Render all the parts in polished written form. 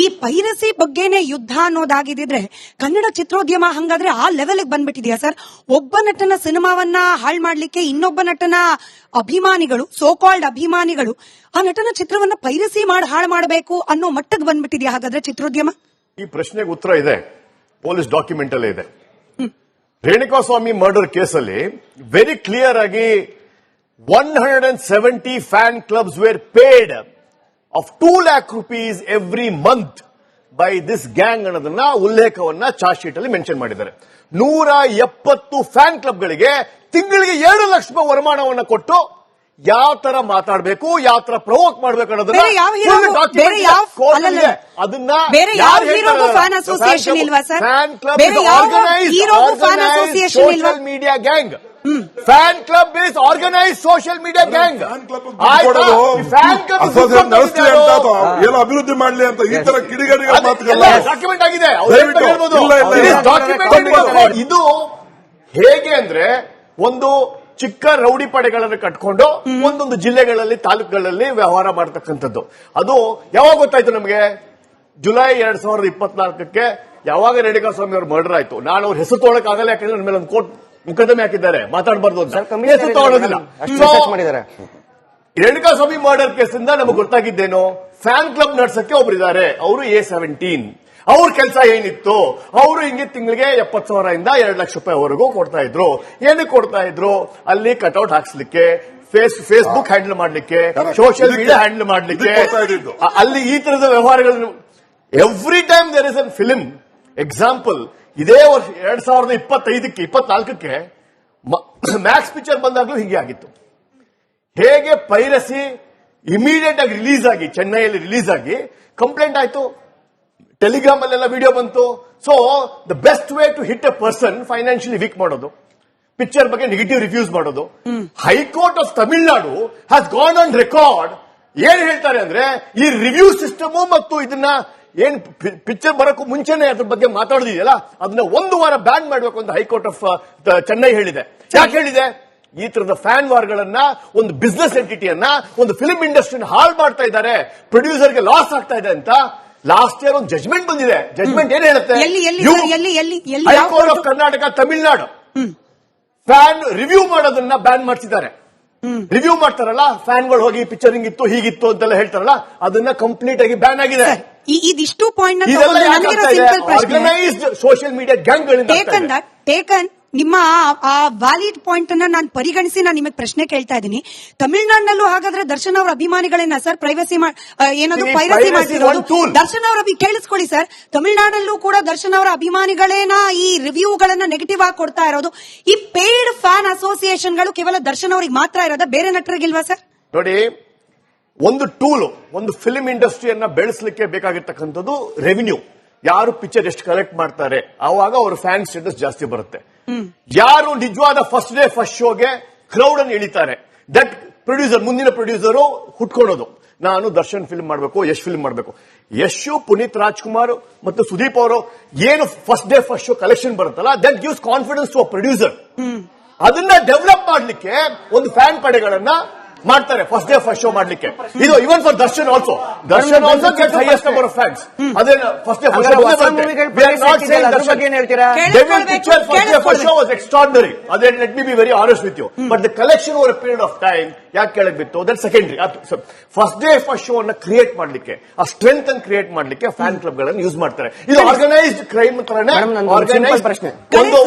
ಈ ಪೈರಸಿ ಬಗ್ಗೆನೇ ಯುದ್ಧ ಅನ್ನೋದಾಗಿದ್ರೆ ಕನ್ನಡ ಚಿತ್ರೋದ್ಯಮ ಹಂಗಾದ್ರೆ ಆ ಲೆವೆಲ್ ಬಂದ್ಬಿಟ್ಟಿದ್ಯಾ ಸರ್? ಒಬ್ಬ ನಟನ ಸಿನಿಮಾವನ್ನ ಹಾಳು ಮಾಡ್ಲಿಕ್ಕೆ ಇನ್ನೊಬ್ಬ ನಟನ ಅಭಿಮಾನಿಗಳು, ಸೋಕಾಲ್ಡ್ ಅಭಿಮಾನಿಗಳು ಆ ನಟನ ಚಿತ್ರವನ್ನ ಪೈರಸಿ ಮಾಡಿ ಹಾಳು ಮಾಡಬೇಕು ಅನ್ನೋ ಮಟ್ಟಕ್ಕೆ ಬಂದ್ಬಿಟ್ಟಿದ್ಯಾ ಹಾಗಾದ್ರೆ ಚಿತ್ರೋದ್ಯಮ? ಈ ಪ್ರಶ್ನೆಗೆ ಉತ್ತರ ಇದೆ, ಪೊಲೀಸ್ ಡಾಕ್ಯುಮೆಂಟ್ ಅಲ್ಲೇ ಇದೆ. ರೇಣುಕಾಸ್ವಾಮಿ ಮರ್ಡರ್ ಕೇಸಲ್ಲಿ ವೆರಿ ಕ್ಲಿಯರ್ ಆಗಿ 170 fan clubs were paid of 2 lakh rupees every month by this gang ಅನ್ನೋದನ್ನ ಉಲ್ಲೇಖವನ್ನ ಚಾರ್ಜ್ ಶೀಟ್ ಅಲ್ಲಿ ಮೆನ್ಷನ್ ಮಾಡಿದ್ದಾರೆ. 170 ಫ್ಯಾನ್ ಕ್ಲಬ್ಗಳಿಗೆ ತಿಂಗಳಿಗೆ 7 ಲಕ್ಷ ರೂಪಾಯಿ ವರಮಾನವನ್ನ ಕೊಟ್ಟು ಯಾವ ತರ ಮಾತಾಡಬೇಕು, ಯಾವ ತರ ಪ್ರವೋಕ್ ಮಾಡಬೇಕು ಅನ್ನೋದನ್ನ ಅದನ್ನ ಫ್ಯಾನ್ ಅಸೋಸಿಯೇಷನ್ ಇಲ್ವಾ sir? Fan club social media gang. Fan club is organise social media gang. ಏನೋ ಅಭಿವೃದ್ಧಿ ಮಾಡಲಿ ಅಂತ ಈ ತರ ಕಿಡಿಗೇಡಿಗಳ ಮಾತುಗಳು ಡಾಕ್ಯುಮೆಂಟ್ ಆಗಿದೆ. ಇದು ಹೇಗೆ ಅಂದ್ರೆ ಒಂದು ಚಿಕ್ಕ ರೌಡಿ ಪಡೆಗಳನ್ನು ಕಟ್ಕೊಂಡು ಒಂದೊಂದು ಜಿಲ್ಲೆಗಳಲ್ಲಿ, ತಾಲೂಕುಗಳಲ್ಲಿ ವ್ಯವಹಾರ ಮಾಡತಕ್ಕಂಥದ್ದು. ಅದು ಯಾವಾಗ ಗೊತ್ತಾಯ್ತು ನಮಗೆ? ಜುಲೈ 2024 ಯಾವಾಗ ರೇಣುಕಾಸ್ವಾಮಿ ಅವ್ರ ಮರ್ಡರ್ ಆಯ್ತು. ನಾನು ಅವ್ರ ಹೆಸರು ತೊಗೊಳಕ್ ಆಗಲ್ಲ, ಯಾಕಂದ್ರೆ ನನ್ನ ಮೇಲೆ ಒಂದು ಕೋರ್ಟ್ ಮುಕದ್ದಮೆ ಹಾಕಿದ್ದಾರೆ, ಮಾತಾಡಬಾರ್ದು ಅಂತ. ಹೆಸರು ತಗೊಳ್ಳೋದಿಲ್ಲ. ರೇಣುಕಾಸ್ವಾಮಿ ಮರ್ಡರ್ ಕೇಸಿಂದ ನಮಗೆ ಗೊತ್ತಾಗಿದ್ದೇನು? ಫ್ಯಾನ್ ಕ್ಲಬ್ ನಡ್ಸಕ್ಕೆ ಒಬ್ಬರಿದ್ದಾರೆ, ಅವರು A17. ಅವ್ರ ಕೆಲಸ ಏನಿತ್ತು? ಅವರು ಹಿಂಗೆ ತಿಂಗಳಿಗೆ 70,000 2 ಲಕ್ಷ ರೂಪಾಯಿವರೆಗೂ ಕೊಡ್ತಾ ಇದ್ರು. ಏನಕ್ಕೆ ಕೊಡ್ತಾ ಇದ್ರು? ಅಲ್ಲಿ ಕಟ್ಔಟ್ ಹಾಕ್ಸ್ಲಿಕ್ಕೆ, ಫೇಸ್ಬುಕ್ ಹ್ಯಾಂಡಲ್ ಮಾಡ್ಲಿಕ್ಕೆ, ಸೋಷಿಯಲ್ ಮೀಡಿಯಾ ಹ್ಯಾಂಡಲ್ ಮಾಡ್ಲಿಕ್ಕೆ, ಅಲ್ಲಿ ಈ ತರದ ವ್ಯವಹಾರಗಳನ್ನು. Every time there is an film example. ಇದೇ ವರ್ಷ 2025-24 ಮ್ಯಾಕ್ಸ್ ಪಿಕ್ಚರ್ ಬಂದಾಗ್ಲೂ ಹೀಗೆ ಆಗಿತ್ತು. ಹೇಗೆ ಪೈರಸಿ ಇಮಿಡಿಯೇಟ್ ಆಗಿ ರಿಲೀಸ್ ಆಗಿ, ಚೆನ್ನೈಯಲ್ಲಿ ರಿಲೀಸ್ ಆಗಿ ಕಂಪ್ಲೇಂಟ್ ಆಯ್ತು, ಟೆಲಿಗ್ರಾಮ್ ಅಲ್ಲೆಲ್ಲ ವಿಡಿಯೋ ಬಂತು. So the best way to hit a person financially weak ಮಾಡೋದು, ಪಿಕ್ಚರ್ ಬಗ್ಗೆ ನೆಗೆಟಿವ್ ರಿವ್ಯೂಸ್ ಮಾಡೋದು. High court of Tamil Nadu has gone on record. ಏನ್ ಹೇಳ್ತಾರೆ ಅಂದ್ರೆ, ಈ ರಿವ್ಯೂ ಸಿಸ್ಟಮ್ ಮತ್ತು ಇದನ್ನ ಏನ್ ಪಿಕ್ಚರ್ ಬರೋಕ್ಕೂ ಮುಂಚೆನೆ ಅದ್ರ ಬಗ್ಗೆ ಮಾತಾಡೋದಿದೆಯಲ್ಲ, ಅದನ್ನ 1 ವಾರ ಬ್ಯಾನ್ ಮಾಡಬೇಕು ಅಂತ ಹೈಕೋರ್ಟ್ ಆಫ್ ಚೆನ್ನೈ ಹೇಳಿದೆ. ಯಾಕೆ ಹೇಳಿದೆ? ಈ ತರದ ಫ್ಯಾನ್ ವಾರ್ಗಳನ್ನ, ಒಂದು ಬಿಸ್ನೆಸ್ ಎಂಟಿಟಿಯನ್ನ, ಒಂದು ಫಿಲ್ಮ್ ಇಂಡಸ್ಟ್ರಿನ ಹಾಳು ಮಾಡ್ತಾ ಇದ್ದಾರೆ, ಪ್ರೊಡ್ಯೂಸರ್ಗೆ ಲಾಸ್ ಆಗ್ತಾ ಇದೆ ಅಂತ ಲಾಸ್ಟ್ ಇಯರ್ ಒಂದು ಜಜ್ಮೆಂಟ್ ಬಂದಿದೆ. ಜಜ್ಮೆಂಟ್ ಏನ್ ಹೇಳುತ್ತೆ? High court of Karnataka, Tamil Nadu fan review ಮಾಡೋದನ್ನ ಬ್ಯಾನ್ ಮಾಡ್ತಿದ್ದಾರೆ. ರಿವ್ಯೂ ಮಾಡ್ತಾರಲ್ಲ, ಫ್ಯಾನ್ಗಳು ಹೋಗಿ ಪಿಕ್ಚರ್ ಹಿಂಗಿತ್ತು ಹೀಗಿತ್ತು ಅಂತೆಲ್ಲ ಹೇಳ್ತಾರಲ್ಲ, ಅದನ್ನ ಕಂಪ್ಲೀಟ್ ಆಗಿ ಬ್ಯಾನ್ ಆಗಿದೆ. ಇದಿಷ್ಟು ಪಾಯಿಂಟ್ ಆರ್ಗನೈಸ್ಡ್ ಸೋಷಿಯಲ್ ಮೀಡಿಯಾ ಗ್ಯಾಂಗ್ಗಳಿಂದ ನಿಮ್ಮ ಆ ವ್ಯಾಲಿಡ್ ಪಾಯಿಂಟ್ ಅನ್ನ ನಾನು ಪರಿಗಣಿಸಿ ನಾನು ನಿಮಗೆ ಪ್ರಶ್ನೆ ಕೇಳ್ತಾ ಇದ್ದೀನಿ. ತಮಿಳುನಾಡಿನಲ್ಲೂ ಹಾಗಾದ್ರೆ ದರ್ಶನ್ ಅವರ ಅಭಿಮಾನಿಗಳನ್ನ ಸರ್ ಪ್ರೈವಸಿ ಏನದು ಪೈರಸಿ ಮಾಡ್ತಿರೋದು? ದರ್ಶನ್ ಅವರ ಕೇಳಿಸ್ಕೊಳ್ಳಿ ಸರ್, ತಮಿಳುನಾಡಲ್ಲೂ ಕೂಡ ದರ್ಶನ್ ಅವರ ಅಭಿಮಾನಿಗಳೇನ ಈ ರಿವ್ಯೂಗಳನ್ನ ನೆಗೆಟಿವ್ ಆಗಿ ಕೊಡ್ತಾ ಇರೋದು? ಈ ಪೇಯ್ಡ್ ಫ್ಯಾನ್ ಅಸೋಸಿಯೇಷನ್ಗಳು ಕೇವಲ ದರ್ಶನ್ ಅವರಿಗೆ ಮಾತ್ರ ಇರೋದ, ಬೇರೆ ನಟರಿಗಿಲ್ವಾ ಸರ್? ನೋಡಿ, ಒಂದು ಟೂಲ್, ಒಂದು ಫಿಲ್ಮ್ ಇಂಡಸ್ಟ್ರಿಯನ್ನ ಬೆಳೆಸಲಿಕ್ಕೆ ಬೇಕಾಗಿರ್ತಕ್ಕಂಥದ್ದು ರೆವಿನ್ಯೂ. ಯಾರು ಪಿಕ್ಚರ್ ಎಷ್ಟು ಕಲೆಕ್ಟ್ ಮಾಡ್ತಾರೆ, ಆವಾಗ ಅವ್ರ ಫ್ಯಾನ್ ಸ್ಟೇಟಸ್ ಜಾಸ್ತಿ ಬರುತ್ತೆ. ಯಾರು ನಿಜವಾದ ಫಸ್ಟ್ ಡೇ ಫಸ್ಟ್ ಶೋಗೆ ಕ್ರೌಡ್ ಅನ್ನು ಎಳಿತಾರೆ, ದಟ್ ಪ್ರೊಡ್ಯೂಸರ್, ಮುಂದಿನ ಪ್ರೊಡ್ಯೂಸರು ಹುಟ್ಕೊಳ್ಳೋದು. ನಾನು ದರ್ಶನ್ ಫಿಲ್ಮ್ ಮಾಡಬೇಕು, ಯಶ್ ಫಿಲ್ಮ್ ಮಾಡಬೇಕು. ಯಶ್, ಪುನೀತ್ ರಾಜ್ಕುಮಾರ್ ಮತ್ತು ಸುದೀಪ್ ಅವರು ಏನು first day first show collection ಬರುತ್ತಲ್ಲ, that gives confidence to a producer. ಅದನ್ನ ಡೆವಲಪ್ ಮಾಡ್ಲಿಕ್ಕೆ ಒಂದು ಫ್ಯಾನ್ ಪಡೆಗಳನ್ನ ಮಾಡ್ತಾರೆ ಫಸ್ಟ್ ಡೇ ಫಸ್ಟ್ ಶೋ ಮಾಡ್ಲಿಕ್ಕೆ. ಇದು even for Darshan also. Darshan also gets highest number of fans. ಅದೇ first day first show was extraordinary. ಅದೇ let me be very honest with you. But the collection over a period of time ಯಾಕೆ ಕೆಳಗೆ ಬಿತ್ತು, that secondary. First day first show ಅನ್ನ create ಮಾಡ್ಲಿಕ್ಕೆ, ಆ strength ಅನ್ನು create ಮಾಡ್ಲಿಕ್ಕೆ ಫ್ಯಾನ್ ಕ್ಲಬ್ ಗಳನ್ನು ಯೂಸ್ ಮಾಡ್ತಾರೆ. ಇದು ಆರ್ಗನೈಸ್ಡ್ ಕ್ರೈಮ್ ತರನೇ ಆರ್ಗನೈಸ್ಡ್ ಪ್ರಶ್ನೆ.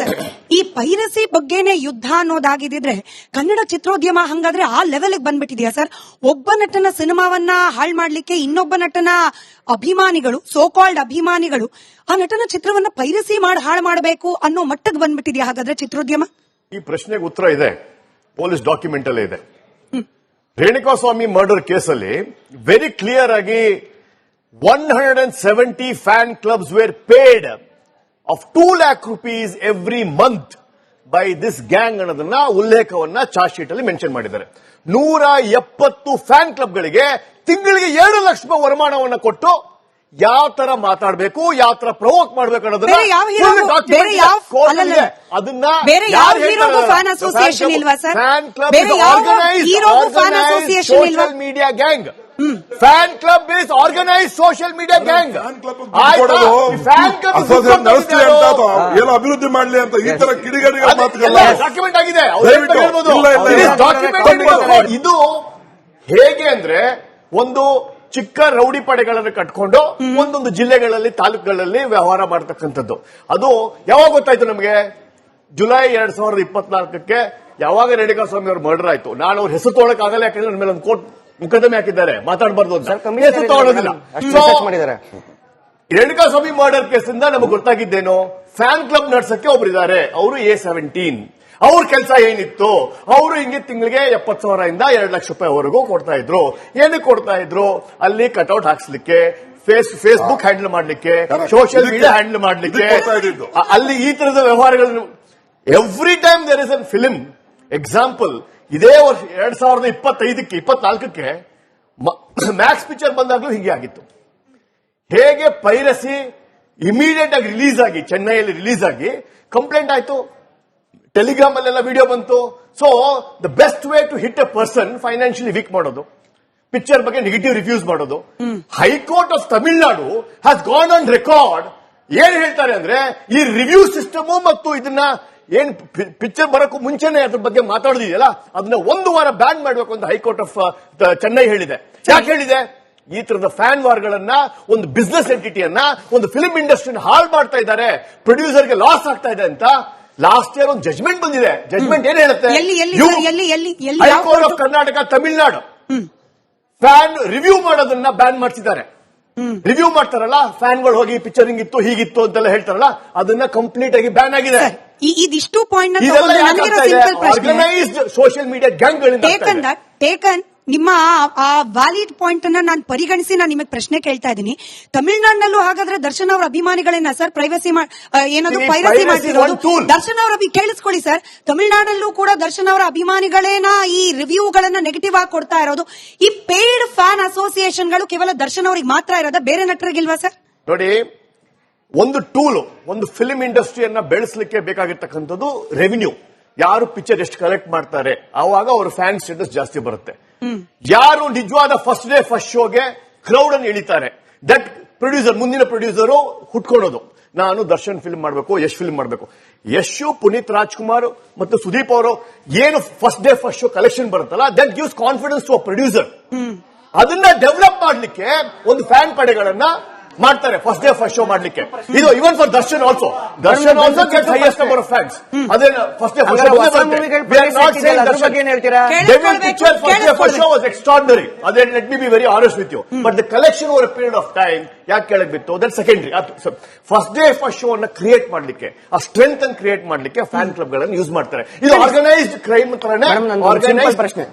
ಈ ಪೈರಸಿ ಬಗ್ಗೆನೇ ಯುದ್ಧ ಅನ್ನೋದಾಗಿದ್ರೆ ಕನ್ನಡ ಚಿತ್ರೋದ್ಯಮ ಹಂಗಾದ್ರೆ ಆ ಲೆವೆಲ್ ಬಂದ್ಬಿಟ್ಟಿದ್ಯಾ ಸರ್? ಒಬ್ಬ ನಟನ ಸಿನಿಮಾವನ್ನ ಹಾಳು ಮಾಡ್ಲಿಕ್ಕೆ ಇನ್ನೊಬ್ಬ ನಟನ ಅಭಿಮಾನಿಗಳು, ಸೋಕಾಲ್ಡ್ ಅಭಿಮಾನಿಗಳು ಆ ನಟನ ಚಿತ್ರವನ್ನ ಪೈರಸಿ ಮಾಡಿ ಹಾಳು ಮಾಡಬೇಕು ಅನ್ನೋ ಮಟ್ಟಕ್ಕೆ ಬಂದ್ಬಿಟ್ಟಿದ್ಯಾ ಹಾಗಾದ್ರೆ ಚಿತ್ರೋದ್ಯಮ? ಈ ಪ್ರಶ್ನೆಗೆ ಉತ್ತರ ಇದೆ, ಪೊಲೀಸ್ ಡಾಕ್ಯುಮೆಂಟ್ ಅಲ್ಲೇ ಇದೆ. ರೇಣುಕಾಸ್ವಾಮಿ ಮರ್ಡರ್ ಕೇಸಲ್ಲಿ ವೆರಿ ಕ್ಲಿಯರ್ ಆಗಿ 170 fan clubs were paid of 2 lakh rupees every month by this gang ಅನ್ನೋದನ್ನ ಉಲ್ಲೇಖವನ್ನ ಚಾರ್ಜ್ ಶೀಟ್ ಅಲ್ಲಿ ಮೆನ್ಷನ್ ಮಾಡಿದ್ದಾರೆ. 170 ಫ್ಯಾನ್ ಕ್ಲಬ್ಗಳಿಗೆ ತಿಂಗಳಿಗೆ 7 ಲಕ್ಷ ರೂಪಾಯಿ ವರಮಾನವನ್ನ ಕೊಟ್ಟು ಯಾವ ತರ ಮಾತಾಡಬೇಕು, ಯಾವ ತರ ಪ್ರವೋಕ್ ಮಾಡಬೇಕು ಅನ್ನೋದನ್ನ ಅದನ್ನ ಫ್ಯಾನ್ ಅಸೋಸಿಯೇಷನ್ ಇಲ್ವಾ sir? Fan club organised social media gang. Fan club is organise social media gang. Fan club association ನಡೆಸಲಿ ಅಂತ ಅಥವಾ ಏನೋ ಅಭಿವೃದ್ಧಿ ಮಾಡ್ಲಿ ಅಂತ ಈ ತರ ಕಿಡಿಗೇಡಿಗಳ ಮಾತುಗಳೆಲ್ಲ ಡಾಕ್ಯುಮೆಂಟ್ ಆಗಿದೆ. ದಯವಿಟ್ಟು. ಇಲ್ಲ, ಇಲ್ಲ. Documented. ಇದು ಹೇಗೆ ಅಂದ್ರೆ ಒಂದು ಚಿಕ್ಕ ರೌಡಿ ಪಡೆಗಳನ್ನು ಕಟ್ಕೊಂಡು ಒಂದೊಂದು ಜಿಲ್ಲೆಗಳಲ್ಲಿ ತಾಲೂಕುಗಳಲ್ಲಿ ವ್ಯವಹಾರ ಮಾಡತಕ್ಕಂಥದ್ದು. ಅದು ಯಾವಾಗ ಗೊತ್ತಾಯ್ತು ನಮಗೆ? ಜುಲೈ 2024 ಯಾವಾಗ ರೇಣುಕಾಸ್ವಾಮಿ ಅವರು ಮರ್ಡರ್ ಆಯ್ತು. ನಾನು ಅವ್ರ ಹೆಸರು ತೊಗೊಳಕ್ ಆಗಲ್ಲ, ಯಾಕಂದ್ರೆ ನನ್ನ ಮೇಲೆ ಒಂದು ಕೋರ್ಟ್ ಮುಕದ್ದಮೆ ಹಾಕಿದ್ದಾರೆ, ಮಾತಾಡಬಾರ್ದು ಅಂತ. ಹೆಸರು ತಗೊಳ್ಳೋದಿಲ್ಲ. ರೇಣುಕಾಸ್ವಾಮಿ ಮರ್ಡರ್ ಕೇಸಿಂದ ನಮಗೆ ಗೊತ್ತಾಗಿದ್ದೇನು? ಫ್ಯಾನ್ ಕ್ಲಬ್ ನಡ್ಸಕ್ಕೆ ಒಬ್ಬರಿದ್ದಾರೆ, ಅವರು A17. ಅವ್ರ ಕೆಲಸ ಏನಿತ್ತು? ಅವರು ಹಿಂಗೆ ತಿಂಗಳಿಗೆ 70,000 ಇಂದ 2 ಲಕ್ಷ ರೂಪಾಯಿವರೆಗೂ ಕೊಡ್ತಾ ಇದ್ರು. ಏನಕ್ಕೆ ಕೊಡ್ತಾ ಇದ್ರು? ಅಲ್ಲಿ ಕಟ್ಔಟ್ ಹಾಕ್ಸ್ಲಿಕ್ಕೆ, ಫೇಸ್ಬುಕ್ ಹ್ಯಾಂಡಲ್ ಮಾಡ್ಲಿಕ್ಕೆ, ಸೋಷಿಯಲ್ ಮೀಡಿಯಾ ಹ್ಯಾಂಡಲ್ ಮಾಡ್ಲಿಕ್ಕೆ, ಅಲ್ಲಿ ಈ ತರದ ವ್ಯವಹಾರಗಳನ್ನು. Every time there is an film example. ಇದೇ ವರ್ಷ 2024 ಮ್ಯಾಕ್ಸ್ ಪಿಕ್ಚರ್ ಬಂದಾಗ್ಲೂ ಹೀಗೆ ಆಗಿತ್ತು. ಹೇಗೆ ಪೈರಸಿ ಇಮಿಡಿಯೇಟ್ ಆಗಿ ರಿಲೀಸ್ ಆಗಿ, ಚೆನ್ನೈಯಲ್ಲಿ ರಿಲೀಸ್ ಆಗಿ ಕಂಪ್ಲೇಂಟ್ ಆಯ್ತು, ಟೆಲಿಗ್ರಾಮ್ ಅಲ್ಲೆಲ್ಲ ವಿಡಿಯೋ ಬಂತು. So the best way to hit a person financially weak ಮಾಡೋದು, ಪಿಕ್ಚರ್ ಬಗ್ಗೆ ನೆಗೆಟಿವ್ ರಿವ್ಯೂಸ್ ಮಾಡೋದು. High court of Tamil Nadu has gone on record. ಏನ್ ಹೇಳ್ತಾರೆ ಅಂದ್ರೆ, ಈ ರಿವ್ಯೂ ಸಿಸ್ಟಮ್ ಮತ್ತು ಇದನ್ನ ಏನ್ ಪಿಕ್ಚರ್ ಬರೋಕ್ಕೂ ಮುಂಚೆನೆ ಅದ್ರ ಬಗ್ಗೆ ಮಾತಾಡೋದಿದೆಯಲ್ಲ, ಅದನ್ನ 1 ವಾರ ಬ್ಯಾನ್ ಮಾಡಬೇಕು ಅಂತ ಹೈಕೋರ್ಟ್ ಆಫ್ ಚೆನ್ನೈ ಹೇಳಿದೆ. ಯಾಕೆ ಹೇಳಿದೆ? ಈ ತರದ ಫ್ಯಾನ್ ವಾರ್ಗಳನ್ನ, ಒಂದು ಬಿಸ್ನೆಸ್ ಎಂಟಿಟಿಯನ್ನ, ಒಂದು ಫಿಲ್ಮ್ ಇಂಡಸ್ಟ್ರಿನ ಹಾಳು ಮಾಡ್ತಾ ಇದ್ದಾರೆ, ಪ್ರೊಡ್ಯೂಸರ್ಗೆ ಲಾಸ್ ಆಗ್ತಾ ಇದೆ ಅಂತ ಲಾಸ್ಟ್ ಇಯರ್ ಒಂದು ಜಜ್ಮೆಂಟ್ ಬಂದಿದೆ. ಜಜ್ಮೆಂಟ್ ಏನ್ ಹೇಳುತ್ತೆ? High court of Karnataka Tamil Nadu fan review ಮಾಡೋದನ್ನ ಬ್ಯಾನ್ ಮಾಡ್ತಿದ್ದಾರೆ. ರಿವ್ಯೂ ಮಾಡ್ತಾರಲ್ಲ, ಫ್ಯಾನ್ಗಳು ಹೋಗಿ ಪಿಕ್ಚರ್ ಹಿಂಗಿತ್ತು ಹೀಗಿತ್ತು ಅಂತೆಲ್ಲ ಹೇಳ್ತಾರಲ್ಲ, ಅದನ್ನ ಕಂಪ್ಲೀಟ್ ಆಗಿ ಬ್ಯಾನ್ ಆಗಿದೆ. ಇದಿಷ್ಟು ಪಾಯಿಂಟ್ ಆರ್ಗನೈಸ್ಡ್ ಸೋಷಿಯಲ್ ಮೀಡಿಯಾ ಗ್ಯಾಂಗ್ಗಳಿಂದ ಟೇಕನ್. ನಿಮ್ಮ ಆ ವ್ಯಾಲಿಡ್ ಪಾಯಿಂಟ್ ಅನ್ನ ನಾನು ಪರಿಗಣಿಸಿ ನಾನು ನಿಮಗೆ ಪ್ರಶ್ನೆ ಕೇಳ್ತಾ ಇದ್ದೀನಿ. ತಮಿಳುನಾಡಿನಲ್ಲೂ ಹಾಗಾದ್ರೆ ದರ್ಶನ್ ಅವರ ಅಭಿಮಾನಿಗಳನ್ನ ಸರ್ ಪ್ರೈವಸಿ ಏನದು ಪೈರಸಿ ಮಾಡ್ತಿರೋದು? ದರ್ಶನ್ ಅವರ ಕೇಳಿಸ್ಕೊಳ್ಳಿ ಸರ್, ತಮಿಳುನಾಡಲ್ಲೂ ಕೂಡ ದರ್ಶನ್ ಅವರ ಅಭಿಮಾನಿಗಳೇನ ಈ ರಿವ್ಯೂಗಳನ್ನ ನೆಗೆಟಿವ್ ಆಗಿ ಕೊಡ್ತಾ ಇರೋದು? ಈ ಪೇಯ್ಡ್ ಫ್ಯಾನ್ ಅಸೋಸಿಯೇಷನ್ಗಳು ಕೇವಲ ದರ್ಶನ್ ಅವರಿಗೆ ಮಾತ್ರ ಇರೋದ, ಬೇರೆ ನಟರಿಗಿಲ್ವಾ ಸರ್? ನೋಡಿ, ಒಂದು ಟೂಲ್, ಒಂದು ಫಿಲ್ಮ್ ಇಂಡಸ್ಟ್ರಿಯನ್ನ ಬೆಳೆಸಲಿಕ್ಕೆ ಬೇಕಾಗಿರ್ತಕ್ಕಂಥದ್ದು ರೆವಿನ್ಯೂ. ಯಾರು ಪಿಕ್ಚರ್ ಎಷ್ಟು ಕಲೆಕ್ಟ್ ಮಾಡ್ತಾರೆ, ಆವಾಗ ಅವ್ರ ಫ್ಯಾನ್ ಸ್ಟೇಟಸ್ ಜಾಸ್ತಿ ಬರುತ್ತೆ. ಯಾರು ನಿಜವಾದ ಫಸ್ಟ್ ಡೇ ಫಸ್ಟ್ ಶೋಗೆ ಕ್ರೌಡ್ ಅನ್ನು ಎಳಿತಾರೆ, ದಟ್ ಪ್ರೊಡ್ಯೂಸರ್, ಮುಂದಿನ ಪ್ರೊಡ್ಯೂಸರು ಹುಟ್ಕೊಳ್ಳೋದು. ನಾನು ದರ್ಶನ್ ಫಿಲ್ಮ್ ಮಾಡಬೇಕು, ಯಶ್ ಫಿಲ್ಮ್ ಮಾಡಬೇಕು. ಯಶ್, ಪುನೀತ್ ರಾಜ್ಕುಮಾರ್ ಮತ್ತು ಸುದೀಪ್ ಅವರು ಏನು first day first show collection ಬರುತ್ತಲ್ಲ, that gives confidence to a producer. ಅದನ್ನ ಡೆವಲಪ್ ಮಾಡ್ಲಿಕ್ಕೆ ಒಂದು ಫ್ಯಾನ್ ಪಡೆಗಳನ್ನ ಮಾಡ್ತಾರೆ ಫಸ್ಟ್ ಡೇ ಫಸ್ಟ್ ಶೋ ಮಾಡ್ಲಿಕ್ಕೆ. ಇದು even for Darshan also. Darshan also gets highest number of fans. ಅದೇ first day first show was extraordinary. ಅದೇ let me be very honest with you. But the collection over a period of time ಯಾಕೆ ಕೆಳಗೆ ಬಿತ್ತು, that secondary. First day first show ಅನ್ನ create ಮಾಡ್ಲಿಕ್ಕೆ, ಆ strength ಅನ್ನು create ಮಾಡ್ಲಿಕ್ಕೆ ಫ್ಯಾನ್ ಕ್ಲಬ್ ಗಳನ್ನು ಯೂಸ್ ಮಾಡ್ತಾರೆ. ಇದು ಆರ್ಗನೈಸ್ಡ್ ಕ್ರೈಮ್ ತರನೇ ಆರ್ಗನೈಸ್ಡ್ ಪ್ರಶ್ನೆ.